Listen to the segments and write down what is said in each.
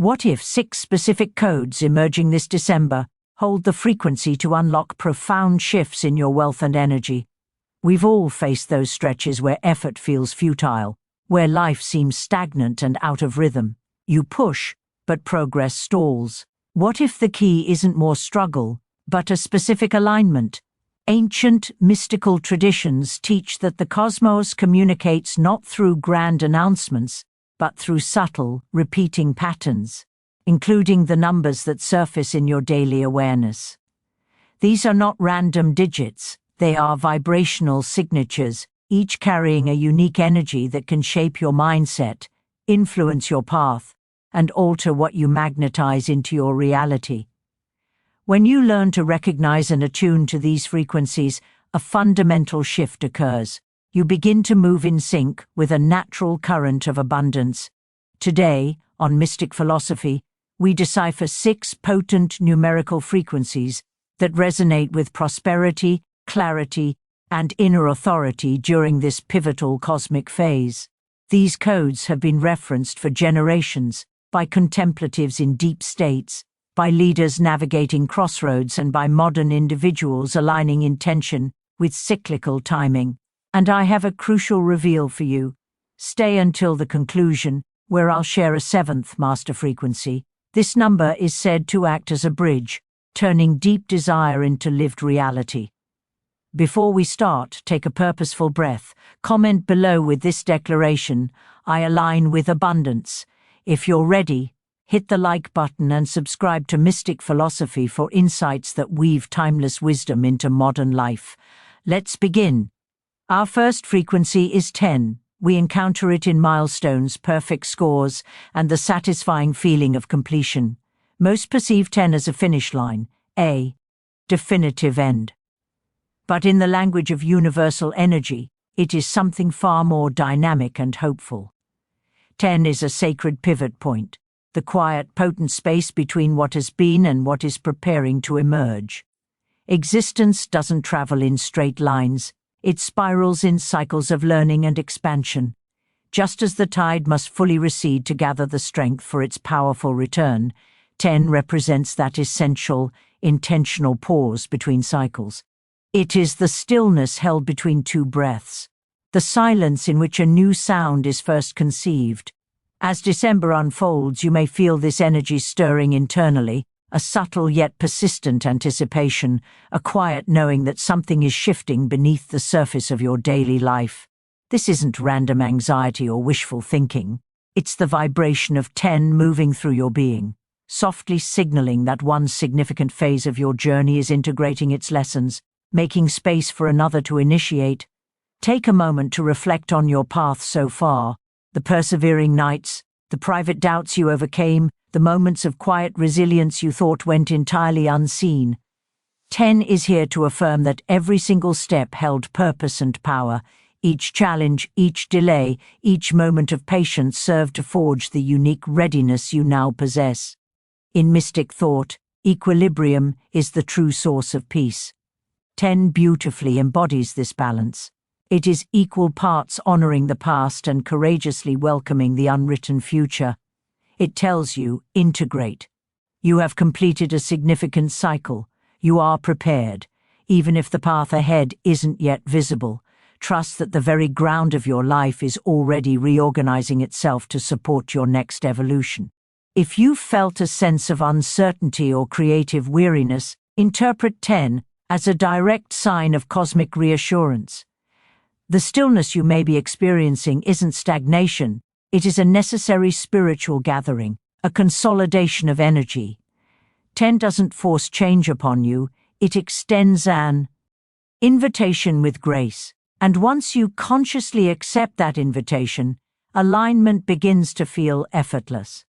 What if 6 specific codes emerging this December hold the frequency to unlock profound shifts in your wealth and energy? We've all faced those stretches where effort feels futile, where life seems stagnant and out of rhythm. You push, but progress stalls. What if the key isn't more struggle, but a specific alignment? Ancient mystical traditions teach that the cosmos communicates not through grand announcements, but through subtle, repeating patterns, including the numbers that surface in your daily awareness. These are not random digits, they are vibrational signatures, each carrying a unique energy that can shape your mindset, influence your path, and alter what you magnetize into your reality. When you learn to recognize and attune to these frequencies, a fundamental shift occurs. You begin to move in sync with a natural current of abundance. Today, on Mystic Philosophy, we decipher 6 potent numerical frequencies that resonate with prosperity, clarity, and inner authority during this pivotal cosmic phase. These codes have been referenced for generations by contemplatives in deep states, by leaders navigating crossroads, and by modern individuals aligning intention with cyclical timing. And I have a crucial reveal for you. Stay until the conclusion, where I'll share a 7th master frequency. This number is said to act as a bridge, turning deep desire into lived reality. Before we start, take a purposeful breath. Comment below with this declaration: I align with abundance. If you're ready, hit the like button and subscribe to Mystic Philosophy for insights that weave timeless wisdom into modern life. Let's begin. Our first frequency is 10. We encounter it in milestones, perfect scores, and the satisfying feeling of completion. Most perceive 10 as a finish line, a definitive end. But in the language of universal energy, it is something far more dynamic and hopeful. 10 is a sacred pivot point, the quiet, potent space between what has been and what is preparing to emerge. Existence doesn't travel in straight lines. It spirals in cycles of learning and expansion. Just as the tide must fully recede to gather the strength for its powerful return, 10 represents that essential, intentional pause between cycles. It is the stillness held between 2 breaths, the silence in which a new sound is first conceived. As December unfolds, you may feel this energy stirring internally, a subtle yet persistent anticipation, a quiet knowing that something is shifting beneath the surface of your daily life. This isn't random anxiety or wishful thinking. It's the vibration of 10 moving through your being, softly signaling that one significant phase of your journey is integrating its lessons, making space for another to initiate. Take a moment to reflect on your path so far, the persevering nights, the private doubts you overcame, the moments of quiet resilience you thought went entirely unseen. 10 is here to affirm that every single step held purpose and power. Each challenge, each delay, each moment of patience served to forge the unique readiness you now possess. In mystic thought, equilibrium is the true source of peace. 10 beautifully embodies this balance. It is equal parts honoring the past and courageously welcoming the unwritten future. It tells you, integrate. You have completed a significant cycle. You are prepared. Even if the path ahead isn't yet visible, trust that the very ground of your life is already reorganizing itself to support your next evolution. If you felt a sense of uncertainty or creative weariness, interpret 10 as a direct sign of cosmic reassurance. The stillness you may be experiencing isn't stagnation. It is a necessary spiritual gathering, a consolidation of energy. 10 doesn't force change upon you, it extends an invitation with grace. And once you consciously accept that invitation, alignment begins to feel effortless.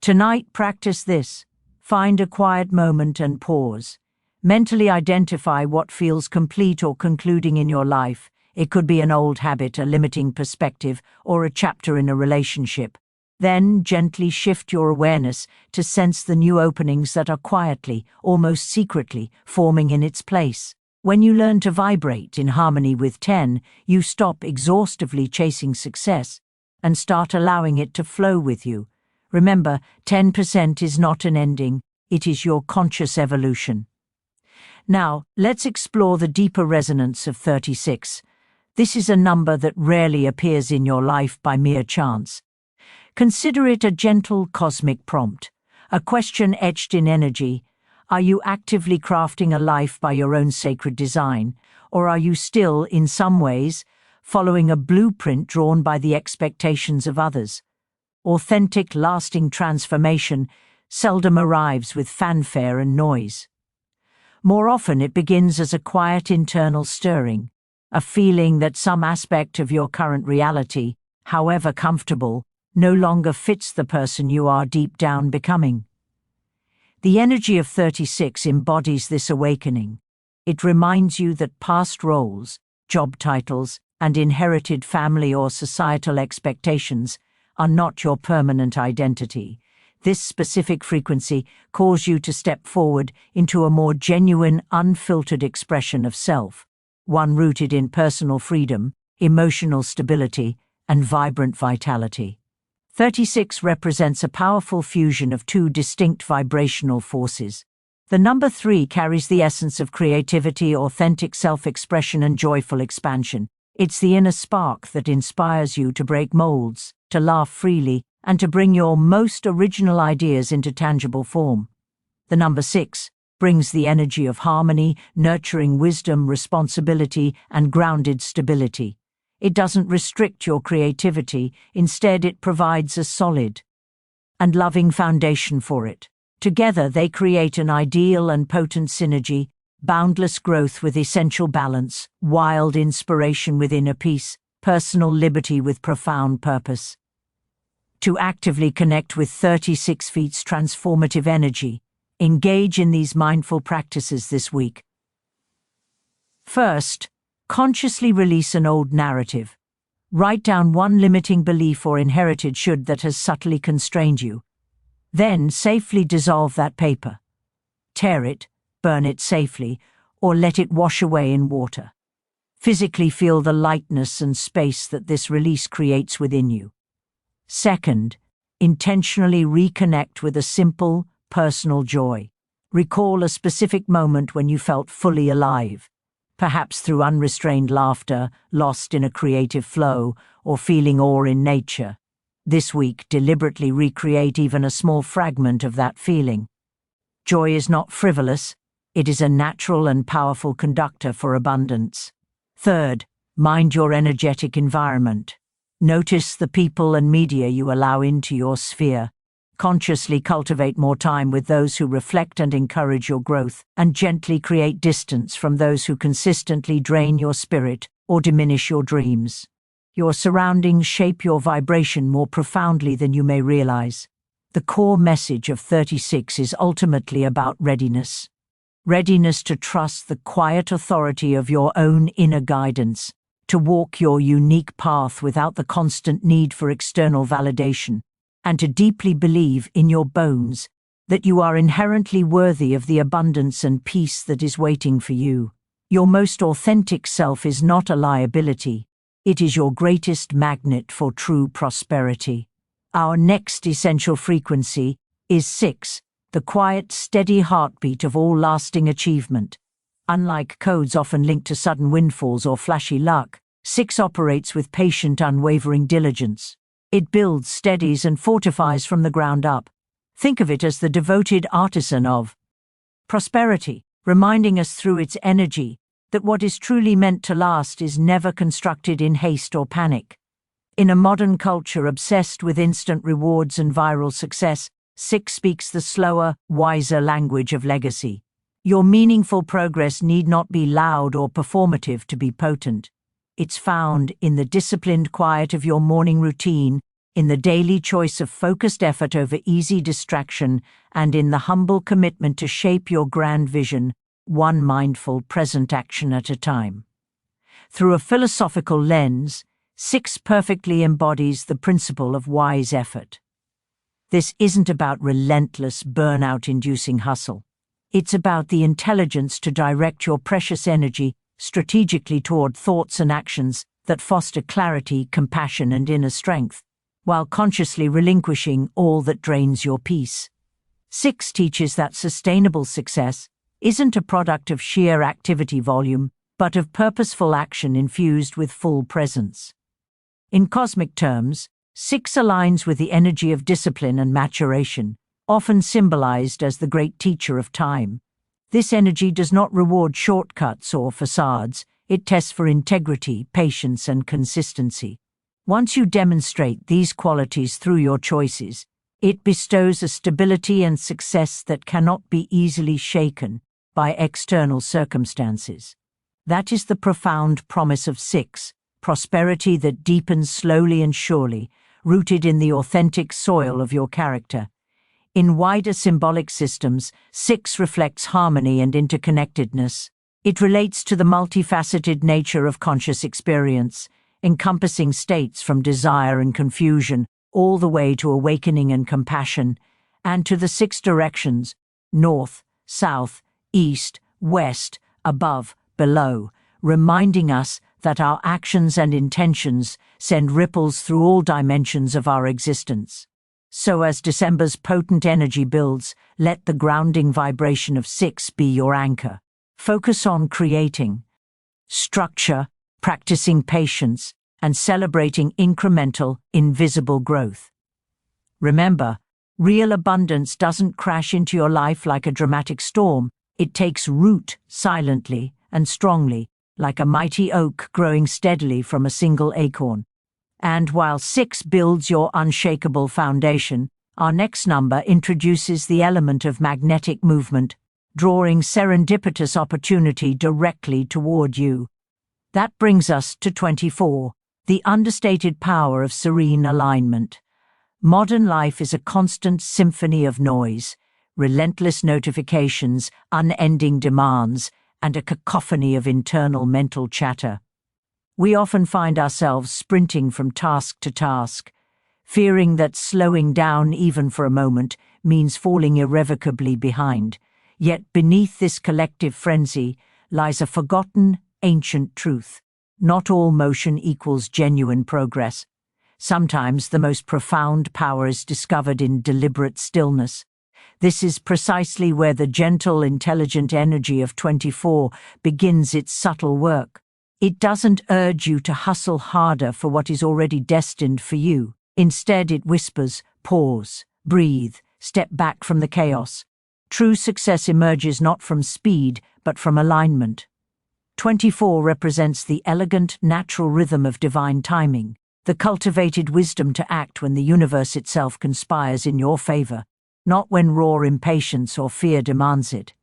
Tonight, practice this. Find a quiet moment and pause. Mentally identify what feels complete or concluding in your life. It could be an old habit, a limiting perspective, or a chapter in a relationship. Then gently shift your awareness to sense the new openings that are quietly, almost secretly, forming in its place. When you learn to vibrate in harmony with 10, you stop exhaustively chasing success and start allowing it to flow with you, Remember, 10% is not an ending, it is your conscious evolution. Now, let's explore the deeper resonance of 36. This is a number that rarely appears in your life by mere chance. Consider it a gentle cosmic prompt, a question etched in energy. Are you actively crafting a life by your own sacred design, or are you still, in some ways, following a blueprint drawn by the expectations of others? Authentic, lasting transformation seldom arrives with fanfare and noise. More often it begins as a quiet internal stirring, a feeling that some aspect of your current reality, however comfortable, no longer fits the person you are deep down becoming. The energy of 36 embodies this awakening. It reminds you that past roles, job titles, and inherited family or societal expectations are not your permanent identity. This specific frequency calls you to step forward into a more genuine, unfiltered expression of self, one rooted in personal freedom, emotional stability, and vibrant vitality. 36 represents a powerful fusion of two distinct vibrational forces. The number 3 carries the essence of creativity, authentic self-expression, and joyful expansion. It's the inner spark that inspires you to break molds, to laugh freely, and to bring your most original ideas into tangible form. The number 6 brings the energy of harmony, nurturing wisdom, responsibility, and grounded stability. It doesn't restrict your creativity, instead it provides a solid and loving foundation for it. Together they create an ideal and potent synergy, boundless growth with essential balance, wild inspiration with inner peace, personal liberty with profound purpose. To actively connect with 36 feet's transformative energy, engage in these mindful practices this week. First, consciously release an old narrative. Write down one limiting belief or inherited should that has subtly constrained you. Then safely dissolve that paper. Tear it, burn it safely, or let it wash away in water. Physically feel the lightness and space that this release creates within you. Second, intentionally reconnect with a simple, personal joy. Recall a specific moment when you felt fully alive, perhaps through unrestrained laughter, lost in a creative flow, or feeling awe in nature. This week, deliberately recreate even a small fragment of that feeling. Joy is not frivolous, it is a natural and powerful conductor for abundance. Third, mind your energetic environment. Notice the people and media you allow into your sphere. Consciously cultivate more time with those who reflect and encourage your growth, and gently create distance from those who consistently drain your spirit or diminish your dreams. Your surroundings shape your vibration more profoundly than you may realize. The core message of 36 is ultimately about readiness. Readiness to trust the quiet authority of your own inner guidance, to walk your unique path without the constant need for external validation, and to deeply believe in your bones that you are inherently worthy of the abundance and peace that is waiting for you. Your most authentic self is not a liability. It is your greatest magnet for true prosperity. Our next essential frequency is 6, the quiet, steady heartbeat of all lasting achievement. Unlike codes often linked to sudden windfalls or flashy luck, 6 operates with patient, unwavering diligence. It builds, steadies, and fortifies from the ground up. Think of it as the devoted artisan of prosperity, reminding us through its energy that what is truly meant to last is never constructed in haste or panic. In a modern culture obsessed with instant rewards and viral success, 6 speaks the slower, wiser language of legacy. Your meaningful progress need not be loud or performative to be potent. It's found in the disciplined quiet of your morning routine, in the daily choice of focused effort over easy distraction, and in the humble commitment to shape your grand vision, one mindful, present action at a time. Through a philosophical lens, 6 perfectly embodies the principle of wise effort. This isn't about relentless, burnout-inducing hustle. It's about the intelligence to direct your precious energy strategically toward thoughts and actions that foster clarity, compassion, and inner strength. while consciously relinquishing all that drains your peace. 6 teaches that sustainable success isn't a product of sheer activity volume, but of purposeful action infused with full presence. In cosmic terms, 6 aligns with the energy of discipline and maturation, often symbolized as the great teacher of time. This energy does not reward shortcuts or facades, it tests for integrity, patience, and consistency. Once you demonstrate these qualities through your choices, it bestows a stability and success that cannot be easily shaken by external circumstances. That is the profound promise of 6, prosperity that deepens slowly and surely, rooted in the authentic soil of your character. In wider symbolic systems, 6 reflects harmony and interconnectedness. It relates to the multifaceted nature of conscious experience, encompassing states from desire and confusion all the way to awakening and compassion, and to the 6 directions: north, south, east, west, above, below, reminding us that our actions and intentions send ripples through all dimensions of our existence. So as December's potent energy builds, let the grounding vibration of 6 be your anchor. Focus on creating structure, practicing patience, and celebrating incremental, invisible growth. Remember, real abundance doesn't crash into your life like a dramatic storm. It takes root silently and strongly, like a mighty oak growing steadily from a single acorn. And while 6 builds your unshakable foundation, our next number introduces the element of magnetic movement, drawing serendipitous opportunity directly toward you. That brings us to 24, the understated power of serene alignment. Modern life is a constant symphony of noise, relentless notifications, unending demands, and a cacophony of internal mental chatter. We often find ourselves sprinting from task to task, fearing that slowing down even for a moment means falling irrevocably behind. Yet beneath this collective frenzy lies a forgotten, ancient truth. Not all motion equals genuine progress. Sometimes the most profound power is discovered in deliberate stillness. This is precisely where the gentle, intelligent energy of 24 begins its subtle work. It doesn't urge you to hustle harder for what is already destined for you. Instead, it whispers, pause, breathe, step back from the chaos. True success emerges not from speed, but from alignment. 24 represents the elegant, natural rhythm of divine timing, the cultivated wisdom to act when the universe itself conspires in your favor, not when raw impatience or fear demands it.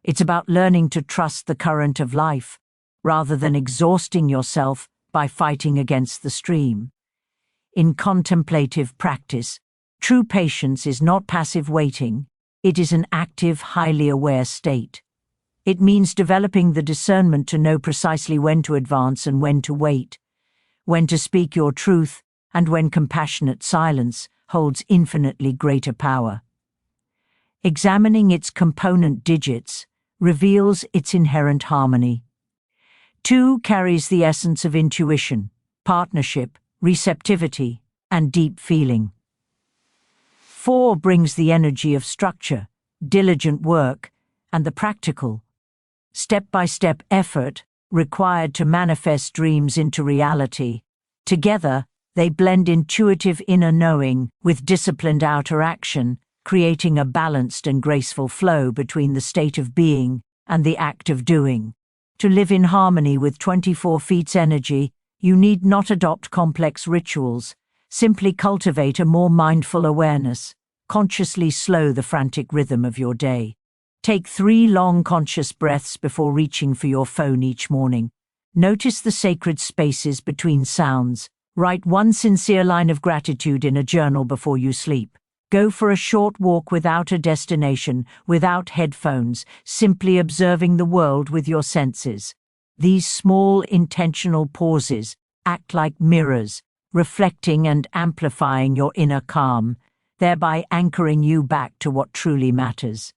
It's about learning to trust the current of life, rather than exhausting yourself by fighting against the stream. In contemplative practice, true patience is not passive waiting, it is an active, highly aware state. It means developing the discernment to know precisely when to advance and when to wait, when to speak your truth, and when compassionate silence holds infinitely greater power. Examining its component digits reveals its inherent harmony. 2 carries the essence of intuition, partnership, receptivity, and deep feeling. 4 brings the energy of structure, diligent work, and the practical, step-by-step effort required to manifest dreams into reality. Together, they blend intuitive inner knowing with disciplined outer action, creating a balanced and graceful flow between the state of being and the act of doing. To live in harmony with 24 feet's energy, you need not adopt complex rituals. Simply cultivate a more mindful awareness. Consciously slow the frantic rhythm of your day. Take 3 long conscious breaths before reaching for your phone each morning. Notice the sacred spaces between sounds. Write 1 sincere line of gratitude in a journal before you sleep. Go for a short walk without a destination, without headphones, simply observing the world with your senses. These small, intentional pauses act like mirrors, reflecting and amplifying your inner calm, thereby anchoring you back to what truly matters.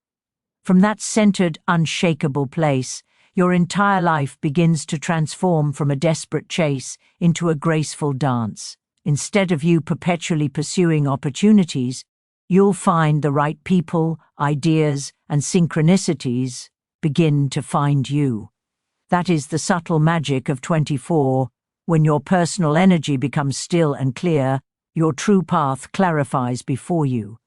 From that centered, unshakable place, your entire life begins to transform from a desperate chase into a graceful dance. Instead of you perpetually pursuing opportunities, you'll find the right people, ideas, and synchronicities begin to find you. That is the subtle magic of 24. When your personal energy becomes still and clear, your true path clarifies before you.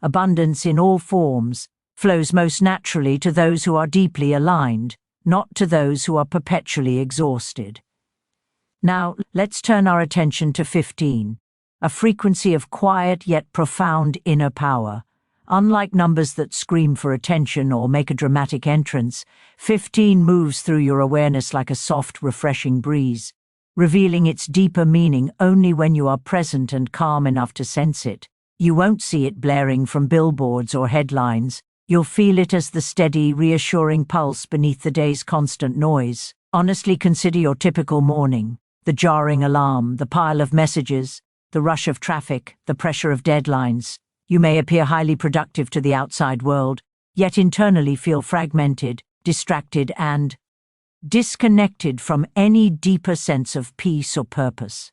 Abundance in all forms flows most naturally to those who are deeply aligned, not to those who are perpetually exhausted. Now, let's turn our attention to 15, a frequency of quiet yet profound inner power. Unlike numbers that scream for attention or make a dramatic entrance, 15 moves through your awareness like a soft, refreshing breeze, revealing its deeper meaning only when you are present and calm enough to sense it. You won't see it blaring from billboards or headlines. You'll feel it as the steady, reassuring pulse beneath the day's constant noise. Honestly consider your typical morning. The jarring alarm, the pile of messages, the rush of traffic, the pressure of deadlines. You may appear highly productive to the outside world, yet internally feel fragmented, distracted, and disconnected from any deeper sense of peace or purpose.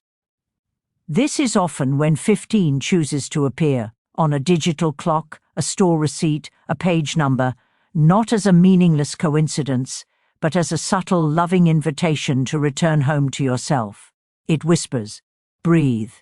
This is often when 15 chooses to appear on a digital clock, a store receipt, a page number, not as a meaningless coincidence, but as a subtle, loving invitation to return home to yourself. It whispers, breathe.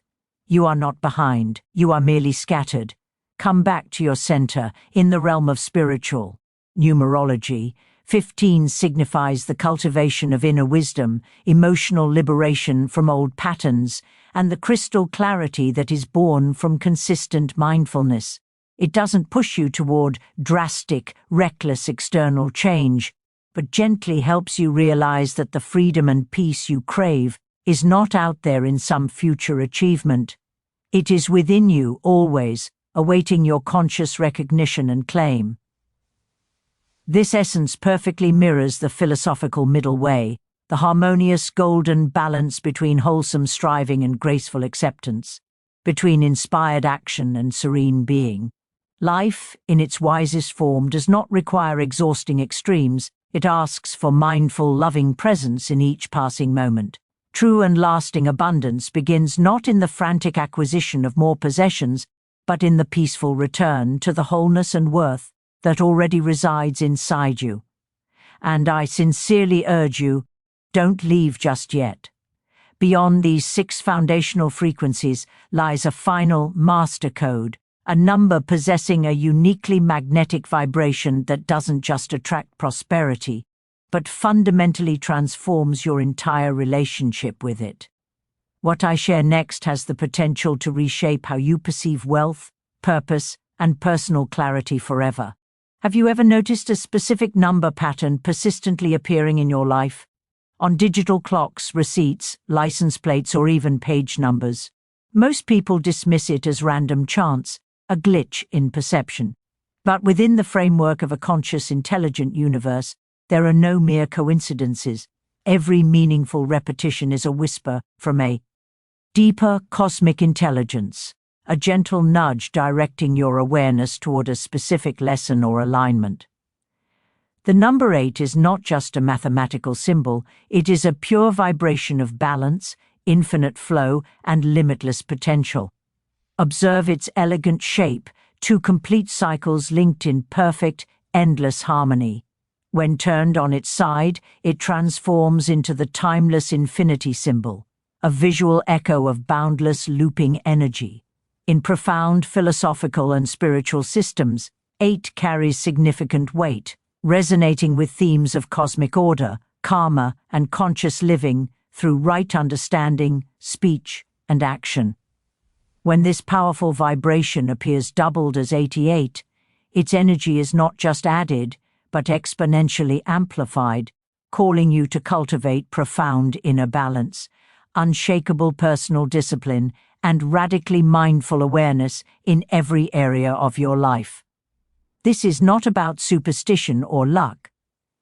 You are not behind, you are merely scattered. Come back to your center in the realm of spiritual. Numerology. 15 signifies the cultivation of inner wisdom, emotional liberation from old patterns, and the crystal clarity that is born from consistent mindfulness. It doesn't push you toward drastic, reckless external change, but gently helps you realize that the freedom and peace you crave is not out there in some future achievement. It is within you always, awaiting your conscious recognition and claim. This essence perfectly mirrors the philosophical middle way, the harmonious golden balance between wholesome striving and graceful acceptance, between inspired action and serene being. Life, in its wisest form, does not require exhausting extremes. It asks for mindful, loving presence in each passing moment. True and lasting abundance begins not in the frantic acquisition of more possessions, but in the peaceful return to the wholeness and worth that already resides inside you. And I sincerely urge you, don't leave just yet. Beyond these 6 foundational frequencies lies a final master code, a number possessing a uniquely magnetic vibration that doesn't just attract prosperity, but fundamentally transforms your entire relationship with it. What I share next has the potential to reshape how you perceive wealth, purpose, and personal clarity forever. Have you ever noticed a specific number pattern persistently appearing in your life? On digital clocks, receipts, license plates, or even page numbers. Most people dismiss it as random chance, a glitch in perception. But within the framework of a conscious, intelligent universe, there are no mere coincidences. Every meaningful repetition is a whisper from a deeper cosmic intelligence, a gentle nudge directing your awareness toward a specific lesson or alignment. The number 8 is not just a mathematical symbol, it is a pure vibration of balance, infinite flow, and limitless potential. Observe its elegant shape, 2 complete cycles linked in perfect, endless harmony. When turned on its side, it transforms into the timeless infinity symbol, a visual echo of boundless looping energy. In profound philosophical and spiritual systems, 8 carries significant weight, resonating with themes of cosmic order, karma, and conscious living through right understanding, speech, and action. When this powerful vibration appears doubled as 88, its energy is not just added, but exponentially amplified, calling you to cultivate profound inner balance, unshakable personal discipline, and radically mindful awareness in every area of your life. This is not about superstition or luck.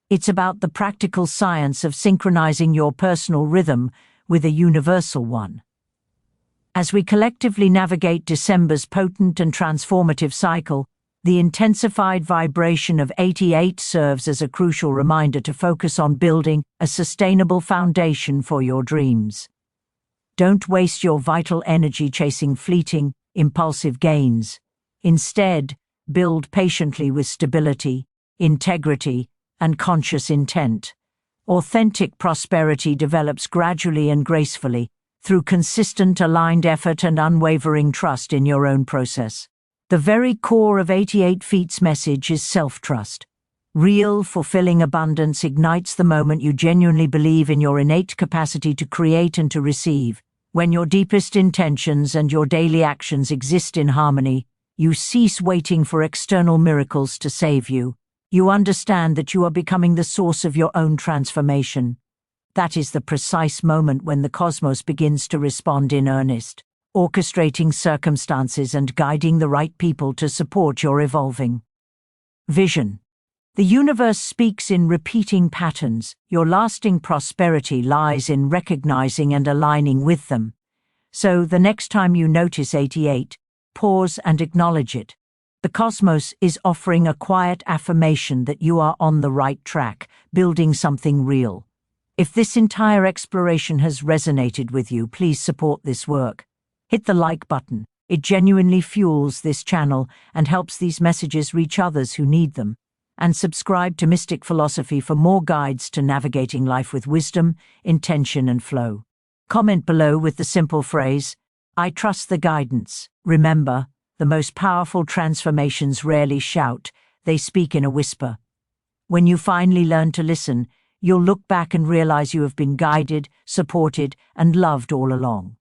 It's about the practical science of synchronizing your personal rhythm with a universal one. As we collectively navigate December's potent and transformative cycle, the intensified vibration of 88 serves as a crucial reminder to focus on building a sustainable foundation for your dreams. Don't waste your vital energy chasing fleeting, impulsive gains. Instead, build patiently with stability, integrity, and conscious intent. Authentic prosperity develops gradually and gracefully through consistent, aligned effort and unwavering trust in your own process. The very core of 88 Feet's message is self-trust. Real, fulfilling abundance ignites the moment you genuinely believe in your innate capacity to create and to receive. When your deepest intentions and your daily actions exist in harmony, you cease waiting for external miracles to save you. You understand that you are becoming the source of your own transformation. That is the precise moment when the cosmos begins to respond in earnest, orchestrating circumstances and guiding the right people to support your evolving vision. The universe speaks in repeating patterns. Your lasting prosperity lies in recognizing and aligning with them. So, the next time you notice 88, pause and acknowledge it. The cosmos is offering a quiet affirmation that you are on the right track, building something real. If this entire exploration has resonated with you, please support this work. Hit the like button. It genuinely fuels this channel and helps these messages reach others who need them. And subscribe to Mystic Philosophy for more guides to navigating life with wisdom, intention, and flow. Comment below with the simple phrase, "I trust the guidance." Remember, the most powerful transformations rarely shout, they speak in a whisper. When you finally learn to listen, you'll look back and realize you have been guided, supported, and loved all along.